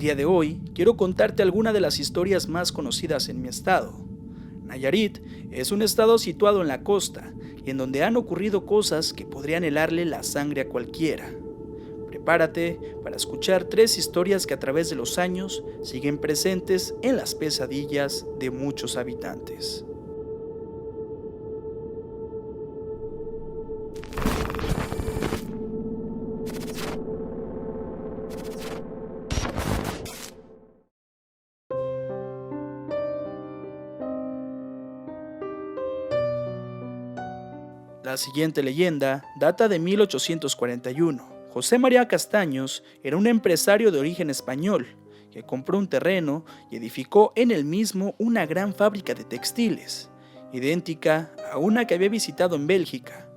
día de hoy quiero contarte alguna de las historias más conocidas en mi estado. Nayarit es un estado situado en la costa y en donde han ocurrido cosas que podrían helarle la sangre a cualquiera. Prepárate para escuchar 3 historias que a través de los años siguen presentes en las pesadillas de muchos habitantes. La siguiente leyenda data de 1841. José María Castaños era un empresario de origen español que compró un terreno y edificó en el mismo una gran fábrica de textiles, idéntica a una que había visitado en Bélgica.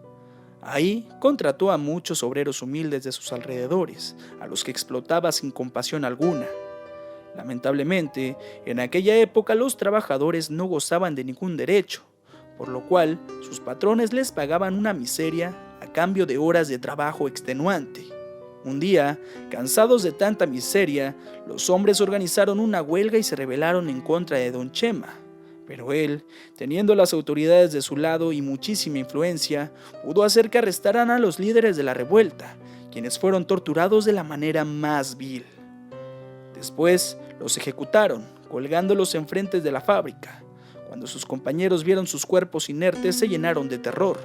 Ahí contrató a muchos obreros humildes de sus alrededores, a los que explotaba sin compasión alguna. Lamentablemente, en aquella época los trabajadores no gozaban de ningún derecho, por lo cual sus patrones les pagaban una miseria a cambio de horas de trabajo extenuante. Un día, cansados de tanta miseria, los hombres organizaron una huelga y se rebelaron en contra de Don Chema. Pero él, teniendo las autoridades de su lado y muchísima influencia, pudo hacer que arrestaran a los líderes de la revuelta, quienes fueron torturados de la manera más vil. Después los ejecutaron, colgándolos enfrente de la fábrica. Cuando sus compañeros vieron sus cuerpos inertes, se llenaron de terror.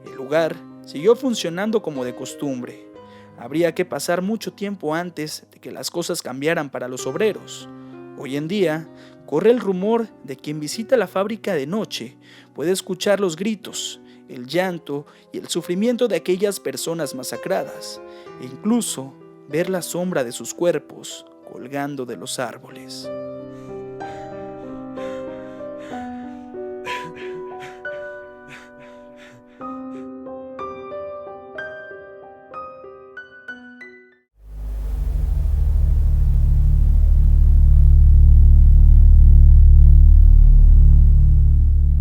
El lugar siguió funcionando como de costumbre. Habría que pasar mucho tiempo antes de que las cosas cambiaran para los obreros. Hoy en día, corre el rumor de que quien visita la fábrica de noche puede escuchar los gritos, el llanto y el sufrimiento de aquellas personas masacradas, e incluso ver la sombra de sus cuerpos colgando de los árboles.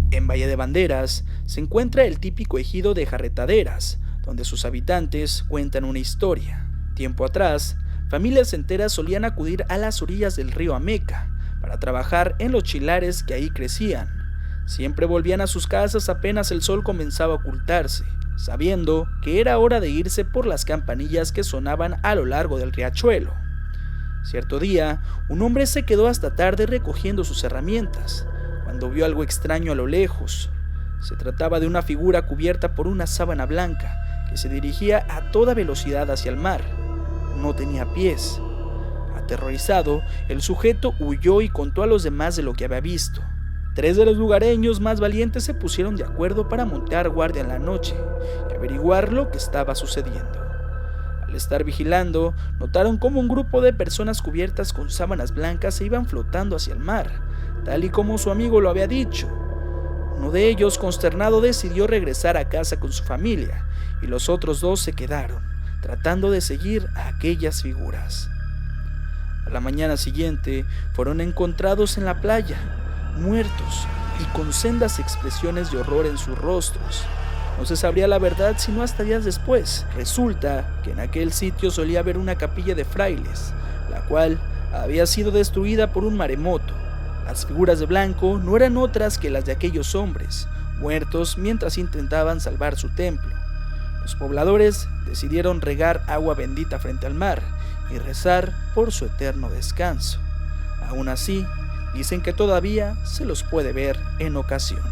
En Valle de Banderas se encuentra el típico ejido de Jarretaderas, donde sus habitantes cuentan una historia. Tiempo atrás, familias enteras solían acudir a las orillas del río Ameca para trabajar en los chilares que ahí crecían. Siempre volvían a sus casas apenas el sol comenzaba a ocultarse, sabiendo que era hora de irse por las campanillas que sonaban a lo largo del riachuelo. Cierto día, un hombre se quedó hasta tarde recogiendo sus herramientas, cuando vio algo extraño a lo lejos. Se trataba de una figura cubierta por una sábana blanca que se dirigía a toda velocidad hacia el mar. No tenía pies. Aterrorizado, el sujeto huyó y contó a los demás de lo que había visto. 3 de los lugareños más valientes se pusieron de acuerdo para montar guardia en la noche y averiguar lo que estaba sucediendo. Al estar vigilando, notaron cómo un grupo de personas cubiertas con sábanas blancas se iban flotando hacia el mar, tal y como su amigo lo había dicho. Uno de ellos, consternado, decidió regresar a casa con su familia, y los otros 2 se quedaron, tratando de seguir a aquellas figuras. A la mañana siguiente, fueron encontrados en la playa, muertos y con sendas expresiones de horror en sus rostros. No se sabría la verdad sino hasta días después. Resulta que en aquel sitio solía haber una capilla de frailes, la cual había sido destruida por un maremoto. Las figuras de blanco no eran otras que las de aquellos hombres, muertos mientras intentaban salvar su templo. Los pobladores decidieron regar agua bendita frente al mar y rezar por su eterno descanso. Aún así, dicen que todavía se los puede ver en ocasiones.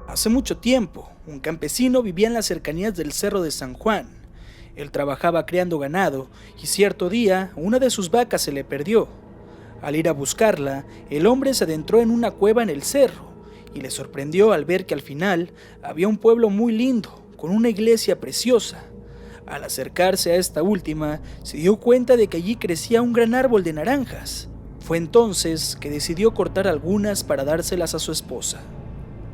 Hace mucho tiempo, un campesino vivía en las cercanías del Cerro de San Juan. Él trabajaba criando ganado y cierto día una de sus vacas se le perdió. Al ir a buscarla, el hombre se adentró en una cueva en el cerro y le sorprendió al ver que al final había un pueblo muy lindo, con una iglesia preciosa. Al acercarse a esta última, se dio cuenta de que allí crecía un gran árbol de naranjas. Fue entonces que decidió cortar algunas para dárselas a su esposa.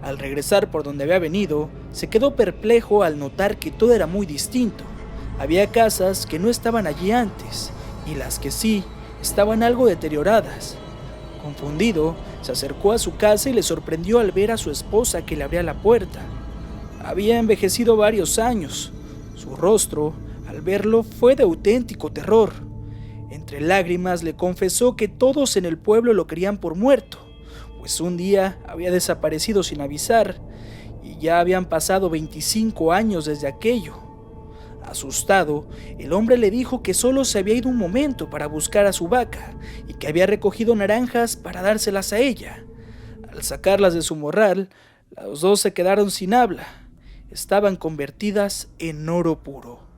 Al regresar por donde había venido, se quedó perplejo al notar que todo era muy distinto. Había casas que no estaban allí antes, y las que sí estaban algo deterioradas. Confundido, se acercó a su casa y le sorprendió al ver a su esposa que le abría la puerta. Había envejecido varios años. Su rostro, al verlo, fue de auténtico terror. Entre lágrimas le confesó que todos en el pueblo lo querían por muerto, pues un día había desaparecido sin avisar y ya habían pasado 25 años desde aquello. Asustado, el hombre le dijo que solo se había ido un momento para buscar a su vaca y que había recogido naranjas para dárselas a ella. Al sacarlas de su morral, los dos se quedaron sin habla. Estaban convertidas en oro puro.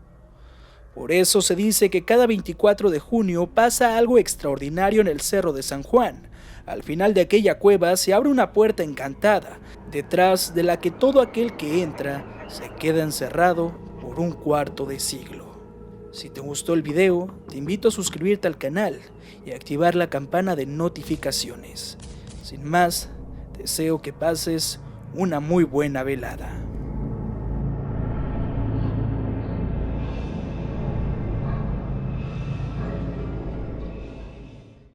Por eso se dice que cada 24 de junio pasa algo extraordinario en el Cerro de San Juan. Al final de aquella cueva se abre una puerta encantada, detrás de la que todo aquel que entra se queda encerrado por un cuarto de siglo. Si te gustó el video, te invito a suscribirte al canal y activar la campana de notificaciones. Sin más, deseo que pases una muy buena velada.